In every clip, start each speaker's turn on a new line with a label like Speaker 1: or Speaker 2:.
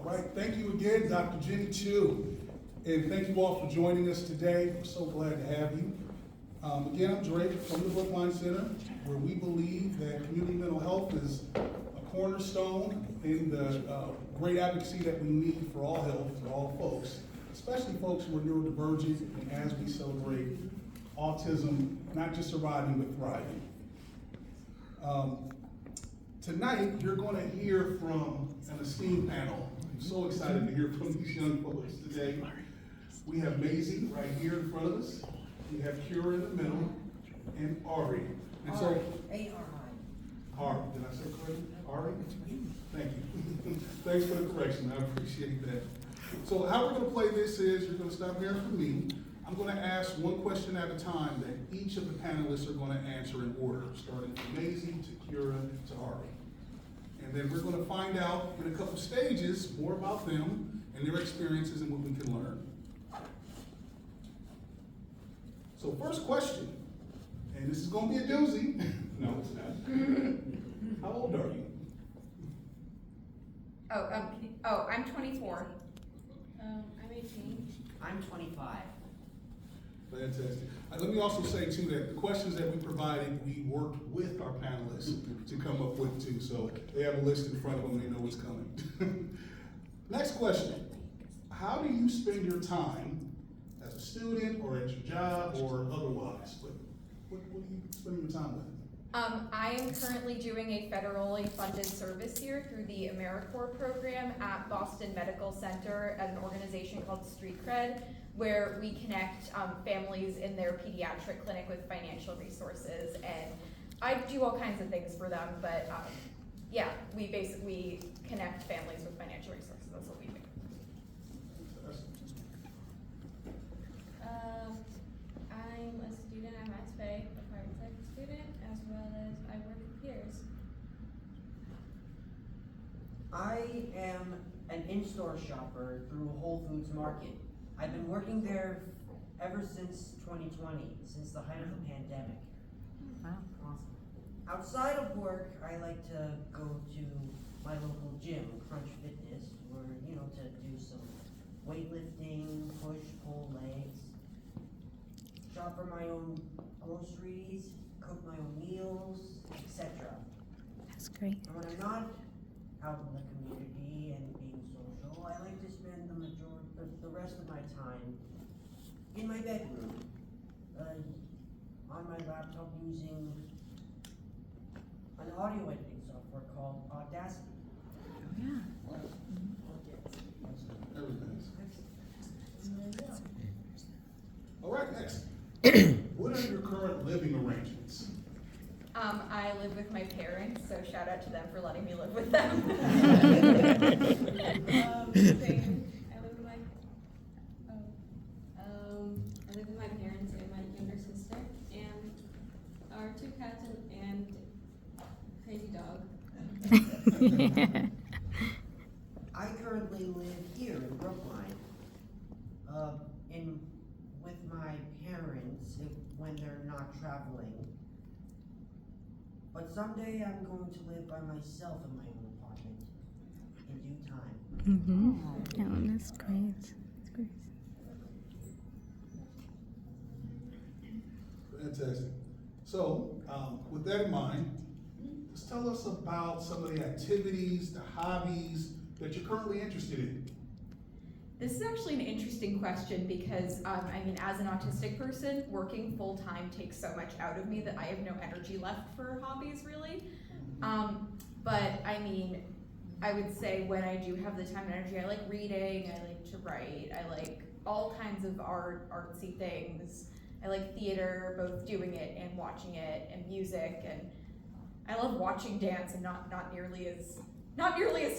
Speaker 1: All right, thank you again, Dr. Jenny Chu, and thank you all for joining us today. We're so glad to have you. Again, I'm Drake from the Brookline Center, where we believe that community mental health is a cornerstone in the great advocacy that we need for all health, for all folks, especially folks who are neurodivergent, and as we celebrate autism, not just surviving, but thriving. Tonight, you're going to hear from an esteemed panel. I'm so excited to hear from these young folks today. We have Maisie right here in front of us. We have Kira in the middle, and Ari. And so,
Speaker 2: A-R-I.
Speaker 1: Ari, did I say correctly? Ari? Thank you. Thanks for the correction. I appreciate that. So how we're going to play this is you're going to stop hearing from me. I'm going to ask one question at a time that each of the panelists are going to answer in order, starting from Maisie to Kira to Ari. And then we're going to find out in a couple stages more about them and their experiences and what we can learn. So first question, and this is going to be a doozy. No, it's not. How old are you?
Speaker 3: I'm 24.
Speaker 4: I'm 18.
Speaker 2: I'm 25.
Speaker 1: Fantastic. Let me also say too that the questions that we provided, we worked with our panelists to come up with too, so they have a list in front of them, they know what's coming. Next question, how do you spend your time as a student or at your job or otherwise? What are you spending your time with?
Speaker 3: I am currently doing a federally funded service here through the AmeriCorps program at Boston Medical Center at an organization called Street Cred, where we connect families in their pediatric clinic with financial resources. And I do all kinds of things for them, but yeah, we basically connect families with financial resources. That's what we do.
Speaker 4: I'm a student at Matt's Bay, a private sector student, as well as I work with peers.
Speaker 2: I am an in-store shopper through a Whole Foods Market. I've been working there ever since 2020, since the height of the pandemic.
Speaker 5: Wow.
Speaker 2: Awesome. Outside of work, I like to go to my local gym, Crunch Fitness, where, to do some weightlifting, push, pull legs, shop for my own groceries, cook my own meals, etc.
Speaker 5: That's great.
Speaker 2: And when I'm not out in the community and being social, I like to spend the rest of my time in my bedroom, on my laptop using an audio editing software called Audacity.
Speaker 5: Oh, yeah.
Speaker 1: All right, next. What are your current living arrangements?
Speaker 3: I live with my parents, so shout out to them for letting me live with them.
Speaker 4: Same. I live with my parents and my younger sister, and our 2 cats and crazy dog.
Speaker 2: I currently live here in Brookline, with my parents when they're not traveling. But someday I'm going to live by myself in my own apartment in due time.
Speaker 5: Mm-hmm. Oh, that's great. That's great.
Speaker 1: Fantastic. So, with that in mind, just tell us about some of the activities, the hobbies that you're currently interested in.
Speaker 3: This is actually an interesting question because, as an autistic person, working full-time takes so much out of me that I have no energy left for hobbies, really. But I would say when I do have the time and energy, I like reading, I like to write, I like all kinds of artsy things. I like theater, both doing it and watching it, and music, and I love watching dance, and not nearly as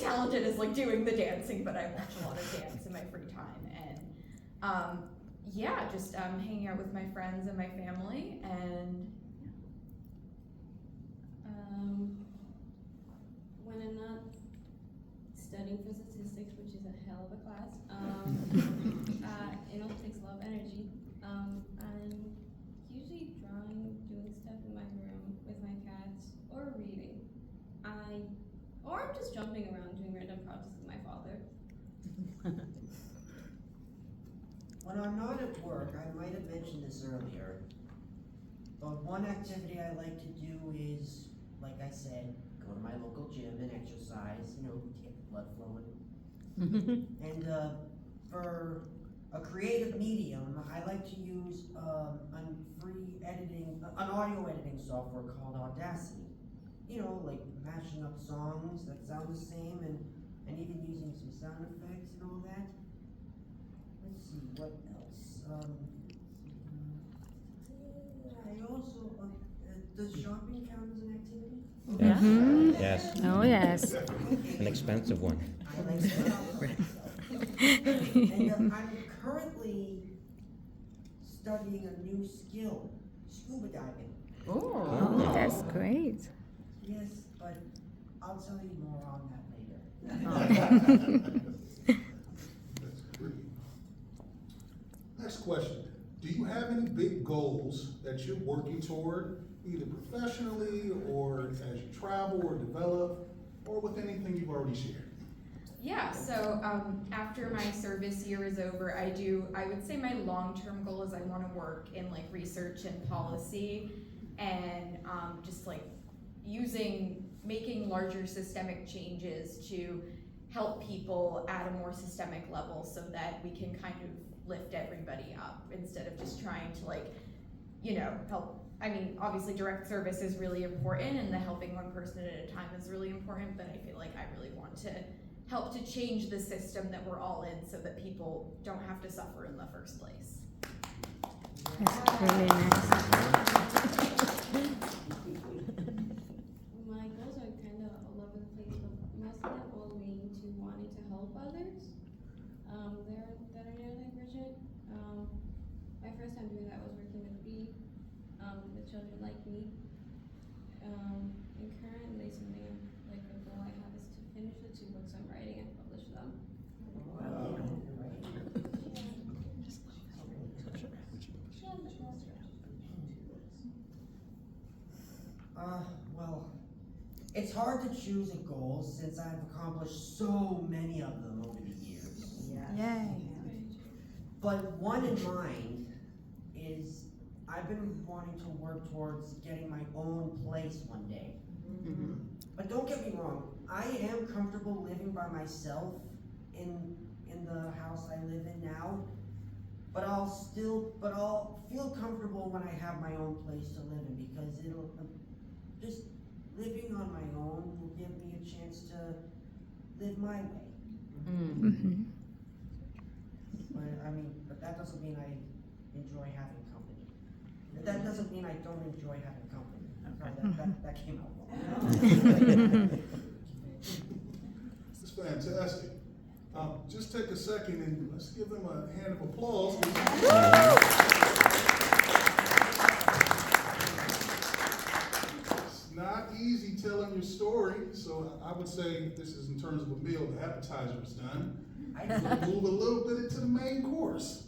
Speaker 3: talented as like doing the dancing, but I watch a lot of dance in my free time. And just hanging out with my friends and my family. And
Speaker 4: when I'm not studying for statistics, which is a hell of a class, it also takes a lot of energy. I'm usually drawing, doing stuff in my room with my cats, or reading. Or I'm just jumping around doing random projects with my father.
Speaker 2: When I'm not at work, I might have mentioned this earlier, but one activity I like to do is, like I said, go to my local gym and exercise, you know, get the blood flowing. And for a creative medium, I like to use an audio editing software called Audacity. You know, like mashing up songs that sound the same and even using some sound effects and all that. Let's see, what else? I also, does shopping count as an activity?
Speaker 5: Mhm.
Speaker 6: Yes,
Speaker 5: Oh, yes.
Speaker 6: an expensive one.
Speaker 2: I like to spend out for myself. And I'm currently studying a new skill, scuba diving.
Speaker 5: Oh, that's great.
Speaker 2: Yes, but I'll tell you more on that later.
Speaker 1: That's great. Next question. Do you have any big goals that you're working toward, either professionally or as you travel or develop, or with anything you've already shared?
Speaker 3: Yeah, so after my service year is over, I would say my long-term goal is I want to work in like research and policy and just like making larger systemic changes to help people at a more systemic level so that we can kind of lift everybody up instead of just trying to like, you know, help. I mean, obviously direct service is really important and the helping one person at a time is really important, but I feel like I really want to help to change the system that we're all in so that people don't have to suffer in the first place.
Speaker 5: That's really nice.
Speaker 4: My goals are kind of all over the place, but most of them all lean to wanting to help others. That are neurodivergent. My first time doing that was working with children like me. And currently something like a goal I have is to finish the 2 books I'm writing and publish them.
Speaker 2: Well, it's hard to choose a goal since I've accomplished so many of them over the years.
Speaker 5: Yay.
Speaker 2: But one in mind is I've been wanting to work towards getting my own place one day. But don't get me wrong, I am comfortable living by myself in the house I live in now. But I'll feel comfortable when I have my own place to live in because just living on my own will give me a chance to live my way.
Speaker 5: Mm-hmm.
Speaker 2: But that doesn't mean I enjoy having company. That doesn't mean I don't enjoy having company. Sorry, that came out wrong.
Speaker 1: It's fantastic. Just take a second and let's give them a hand of applause. It's not easy telling your story, so I would say this is in terms of a meal, the appetizer is done. We'll move a little bit into the main course.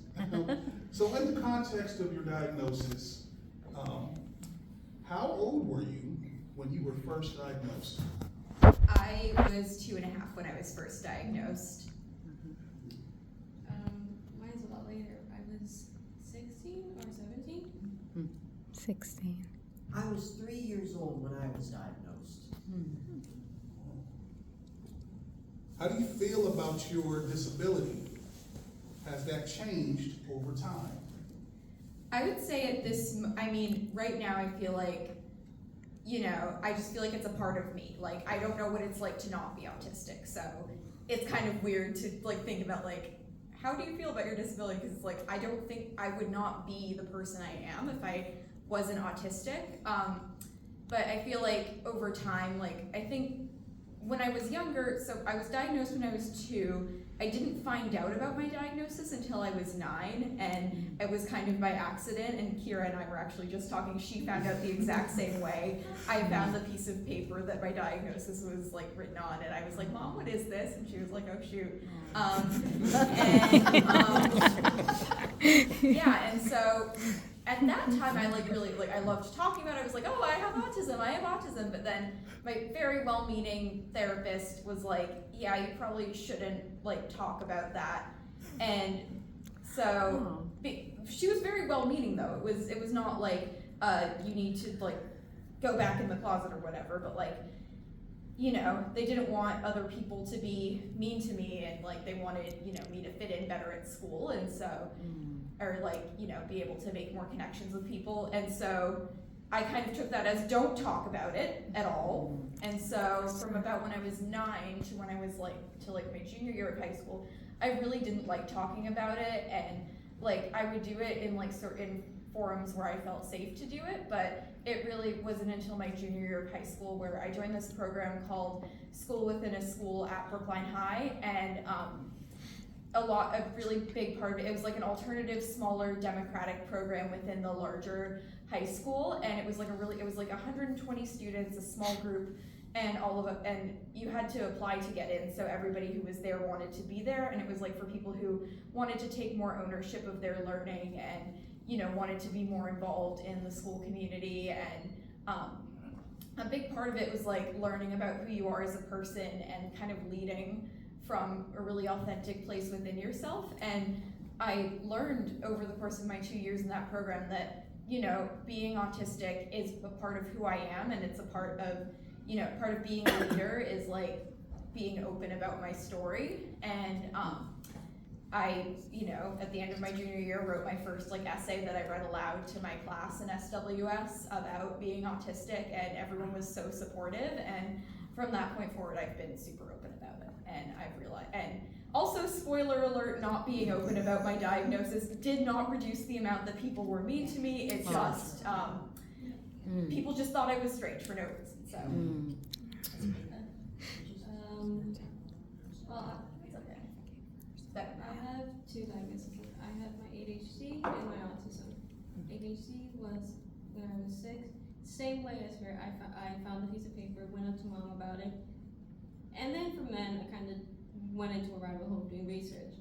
Speaker 1: So in the context of your diagnosis, how old were you when you were first diagnosed?
Speaker 3: I was 2.5 when I was first diagnosed.
Speaker 4: Mine's a lot later. I was 16 or 17.
Speaker 5: 16.
Speaker 2: I was 3 years old when I was diagnosed.
Speaker 1: How do you feel about your disability? Has that changed over time?
Speaker 3: I would say right now I feel like, you know, I just feel like it's a part of me. Like, I don't know what it's like to not be autistic, so it's kind of weird to like think about like, how do you feel about your disability? Because it's like, I don't think I would not be the person I am if I wasn't autistic. But I feel like over time, like, I think when I was younger, so I was diagnosed when I was 2. I didn't find out about my diagnosis until I was 9, and it was kind of by accident, and Kira and I were actually just talking. She found out the exact same way. I found the piece of paper that my diagnosis was like written on, and I was like, Mom, what is this? And she was like, oh shoot. Yeah, and so at that time, I I loved talking about it. I was like, oh, I have autism. But then my very well-meaning therapist was like, yeah, you probably shouldn't talk about that. And so she was very well-meaning though. It was not like you need to go back in the closet or whatever. But they didn't want other people to be mean to me, and they wanted me to fit in better at school, and so. Or be able to make more connections with people. And so I kind of took that as don't talk about it at all. And so from about when I was 9 to when I was to my junior year of high school, I really didn't like talking about it, and I would do it in certain forums where I felt safe to do it, but it really wasn't until my junior year of high school where I joined this program called School Within a School at Brookline High, and a really big part of it was an alternative, smaller, democratic program within the larger high school, and it was 120 students, a small group, and all of it, and you had to apply to get in, so everybody who was there wanted to be there, and it was for people who wanted to take more ownership of their learning and wanted to be more involved in the school community, and a big part of it was learning about who you are as a person and kind of leading from a really authentic place within yourself. And I learned over the course of my 2 years in that program that, being autistic is a part of who I am, and it's a part of, part of being a leader is being open about my story. And I, at the end of my junior year, wrote my first essay that I read aloud to my class in SWS about being autistic, and everyone was so supportive. And from that point forward, I've been super open about it. And I've realized, and also, spoiler alert, not being open about my diagnosis did not reduce the amount that people were mean to me. It just, people just thought I was strange for no reason, so.
Speaker 4: Well,
Speaker 3: It's okay.
Speaker 4: I have 2 diagnoses. I have my ADHD and my autism. ADHD was when I was 6. Same way as her, I found a piece of paper, went up to mom about it, and then from then I kind of went into a rabbit hole doing research.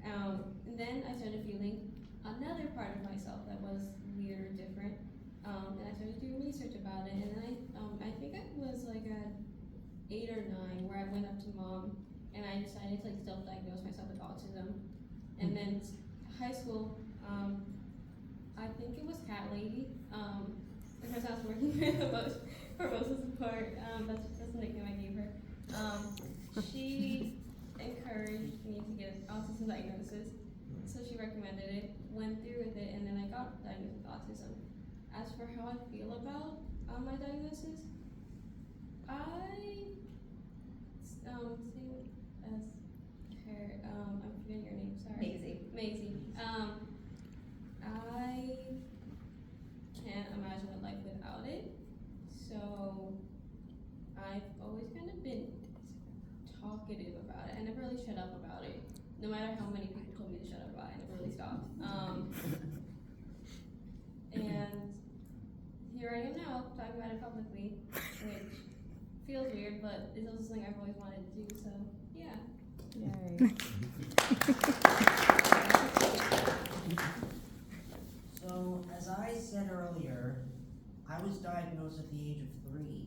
Speaker 4: And then I started feeling another part of myself that was weird or different, and I started doing research about it. And then I think it was at 8 or 9 where I went up to mom and I decided to self-diagnose myself with autism. And then high school, I think it was Cat Lady. The person I was working with for most of the part, that's the nickname I gave her. She encouraged me to get an autism diagnosis, so she recommended it, went through with it, and then I got diagnosed with autism. As for how I feel about my diagnosis, I same as her. I'm forgetting your name. Sorry. Maisie. I can't imagine a life without it. So I've always kind of been talkative about it. I never really shut up about it. No matter how many people told me to shut up about it, I never really stopped. And here I am now, talking about it publicly, which feels weird, but it's also something I've always wanted to do, so yeah.
Speaker 5: Yay.
Speaker 2: So, as I said earlier, I was diagnosed at the age of 3.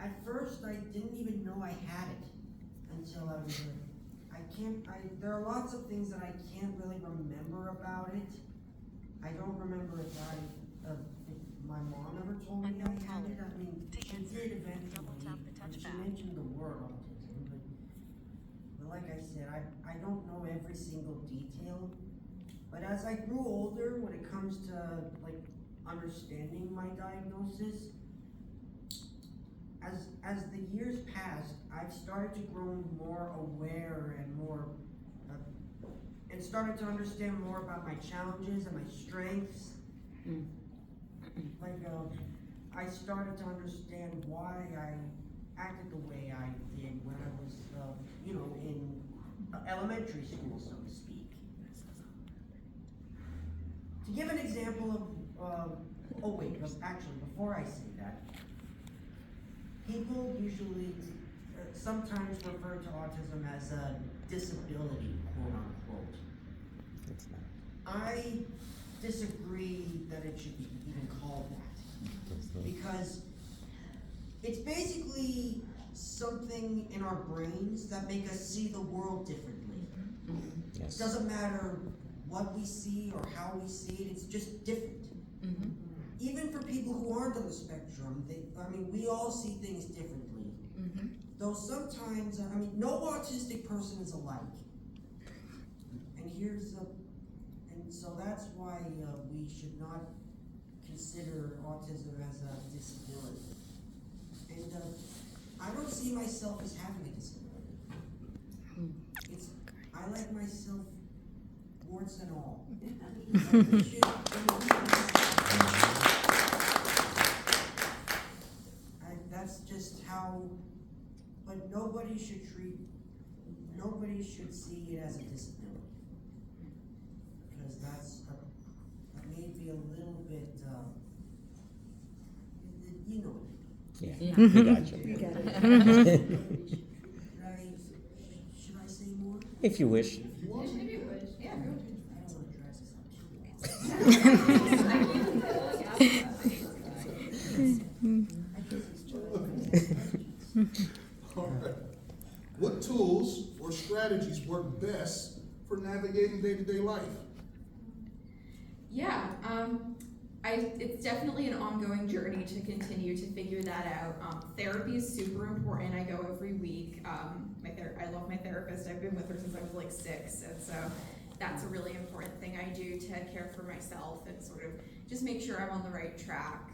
Speaker 2: At first, I didn't even know I had it until I was there are lots of things that I can't really remember about it. I don't remember if my mom ever told me I had it. I mean, she did eventually, and she mentioned the word autism, but like I said, I don't know every single detail. But as I grew older, when it comes to understanding my diagnosis, as the years passed, I've started to grow more aware and more, and started to understand more about my challenges and my strengths. I started to understand why I acted the way I did when I was, in elementary school, so to speak. To give an example of, actually, before I say that, people usually, sometimes refer to autism as a disability, quote unquote. I disagree that it should be even called that. Because it's basically something in our brains that make us see the world differently.
Speaker 6: Yes.
Speaker 2: It doesn't matter what we see or how we see it, it's just different. Even for people who aren't on the spectrum, we all see things differently. Though sometimes, no autistic person is alike. And so that's why we should not consider autism as a disability. And I don't see myself as having a disability. I like myself warts and all. That's just how, but nobody should see it as a disability. Because that may be a little bit, you know.
Speaker 6: Yeah, we got you.
Speaker 2: Should I say more?
Speaker 6: If you wish.
Speaker 3: Maybe you would. Yeah,
Speaker 2: I don't want to drag this out too long.
Speaker 1: All right. What tools or strategies work best for navigating day-to-day life?
Speaker 3: Yeah, it's definitely an ongoing journey to continue to figure that out. Therapy is super important. I go every week. I love my therapist. I've been with her since I was like 6, and so that's a really important thing I do to care for myself and sort of just make sure I'm on the right track.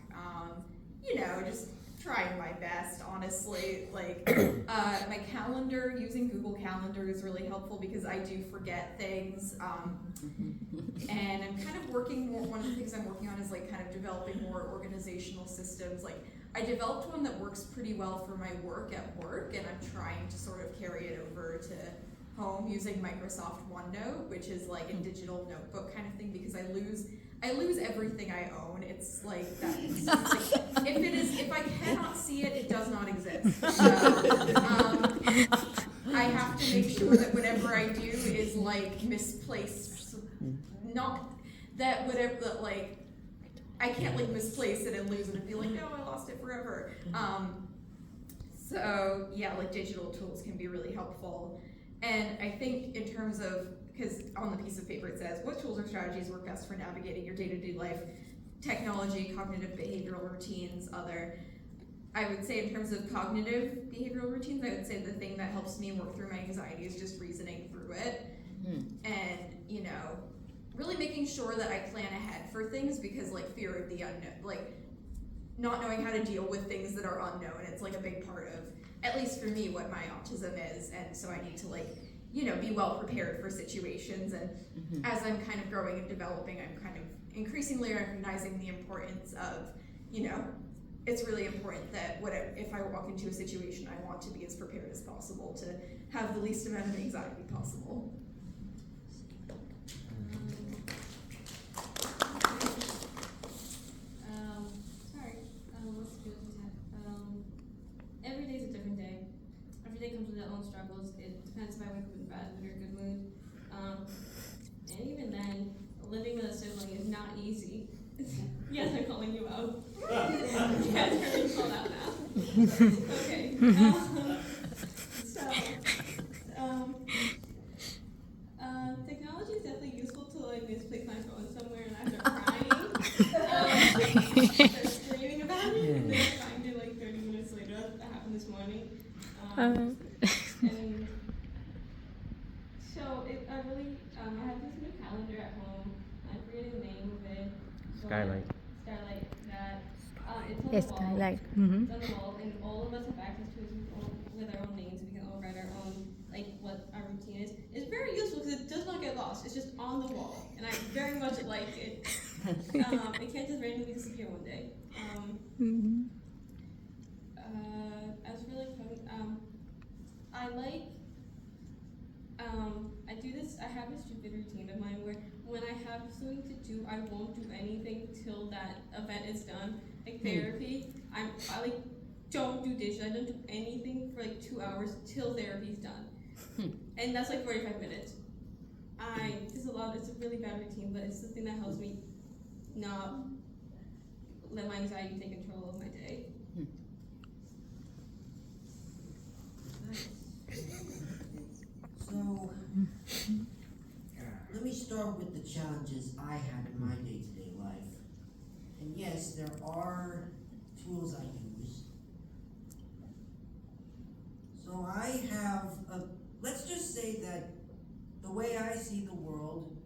Speaker 3: Just trying my best, honestly. My calendar, using Google Calendar is really helpful because I do forget things. And I'm kind of working more, one of the things I'm working on is kind of developing more organizational systems. I developed one that works pretty well for my work at work, and I'm trying to sort of carry it over to home using Microsoft OneNote, which is a digital notebook kind of thing, because I lose everything I own. It's if I cannot see it, it does not exist. So, I have to make sure that whatever I do is misplaced. Not that I can't misplace it and lose it and be no, I lost it forever. So yeah, digital tools can be really helpful. And I think in terms of, because on the piece of paper it says, what tools or strategies work best for navigating your day-to-day life? Technology, cognitive behavioral routines, other. I would say in terms of cognitive behavioral routines, I would say the thing that helps me work through my anxiety is just reasoning through it. And, really making sure that I plan ahead for things, because fear of the unknown, not knowing how to deal with things that are unknown, it's a big part of, at least for me, what my autism is. And so I need to be well prepared for situations. And as I'm kind of growing and developing, I'm kind of increasingly recognizing the importance of, it's really important that if I walk into a situation, I want to be as prepared as possible to have the least amount of anxiety possible.
Speaker 4: What skills do you have? Every day is a different day. Every day comes with its own struggles. It depends if I wake up in a bad mood or good mood. And even then, living with a sibling is not easy. Yes, I'm calling you out. Yes, you're being called out now. Okay. Technology is definitely useful to misplace my phone somewhere and I start crying. Start screaming about it, and then I find it 30 minutes later. That happened this morning. And so I have this new calendar at home. I forget the name of it.
Speaker 6: Skylight.
Speaker 4: Skylight. That it's on
Speaker 5: Yes,
Speaker 4: the wall.
Speaker 5: I like.
Speaker 4: It's on the wall, and all of us have access to it with our own names. We can all write our own, what our routine is. It's very useful because it does not get lost. It's just on the wall, and I very much like it. It can't just randomly disappear one day. As really fun. I do this. I have a stupid routine of mine where when I have something to do, I won't do anything till that event is done. Therapy, I don't do dishes. I don't do anything for 2 hours till therapy's done, and that's 45 minutes. It's a really bad routine, but it's the thing that helps me not let my anxiety take control of my day.
Speaker 2: So, let me start with the challenges I had in my day-to-day life. And yes, there are tools I use. So I have let's just say that the way I see the world,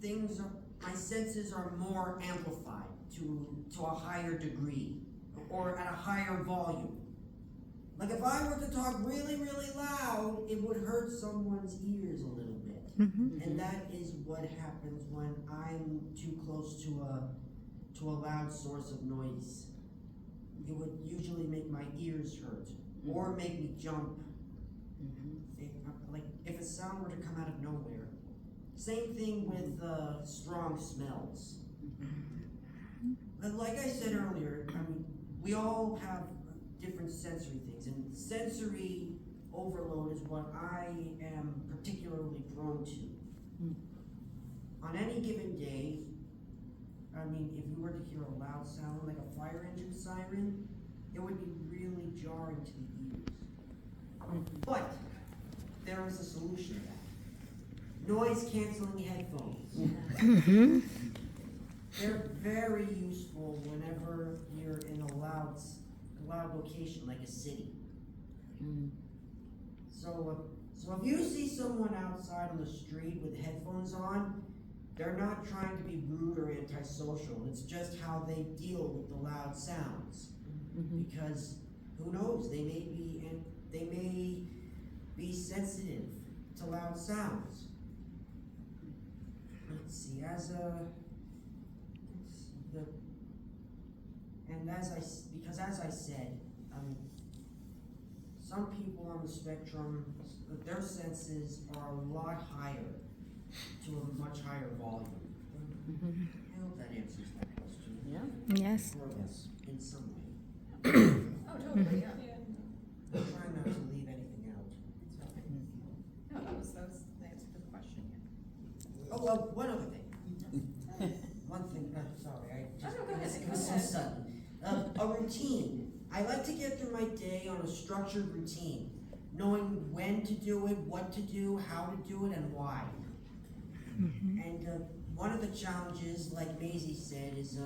Speaker 2: my senses are more amplified to a higher degree, or at a higher volume. Like if I were to talk really, really loud, it would hurt someone's ears a little bit. And that is what happens when I'm too close to a loud source of noise. It would usually make my ears hurt, or make me jump. Like if a sound were to come out of nowhere. Same thing with strong smells. But like I said earlier, I mean, we all have different sensory things, and sensory overload is what I am particularly prone to. On any given day, I mean, if you were to hear a loud sound like a fire engine siren, it would be really jarring to the ears. But there is a solution to that. Noise canceling headphones. They're very useful whenever you're in a loud location like a city. So if you see someone outside on the street with headphones on, they're not trying to be rude or antisocial. It's just how they deal with the loud sounds. Because who knows? They may be sensitive to loud sounds. Let's see. As I said, some people on the spectrum, their senses are a lot higher, to a much higher volume. I hope that answers that question.
Speaker 5: Yes.
Speaker 2: Or in some way.
Speaker 3: Oh, totally, yeah.
Speaker 2: I'm trying not to leave anything out.
Speaker 3: No, that was the answer to the question, yeah.
Speaker 2: Oh, well, one other thing. One thing, sorry,
Speaker 3: Oh, no, go ahead,
Speaker 2: it
Speaker 3: go
Speaker 2: was so
Speaker 3: ahead.
Speaker 2: sudden. A routine. I like to get through my day on a structured routine, knowing when to do it, what to do, how to do it, and why. And one of the challenges, like Maisie said, is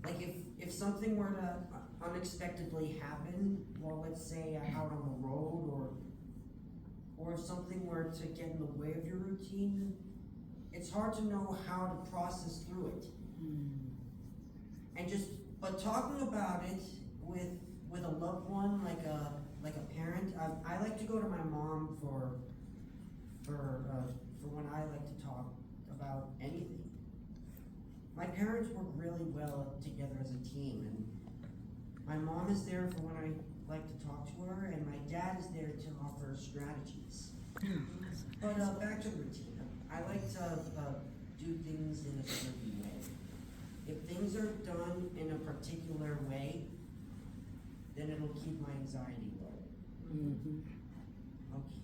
Speaker 2: like if something were to unexpectedly happen, well, let's say out on the road, or if something were to get in the way of your routine, it's hard to know how to process through it. But talking about it with a loved one, like a parent, I like to go to my mom for when I like to talk about anything. My parents work really well together as a team, and my mom is there for when I like to talk to her, and my dad is there to offer strategies. But back to the routine. I like to do things in a certain way. If things are done in a particular way, then it'll keep my anxiety low. Okay.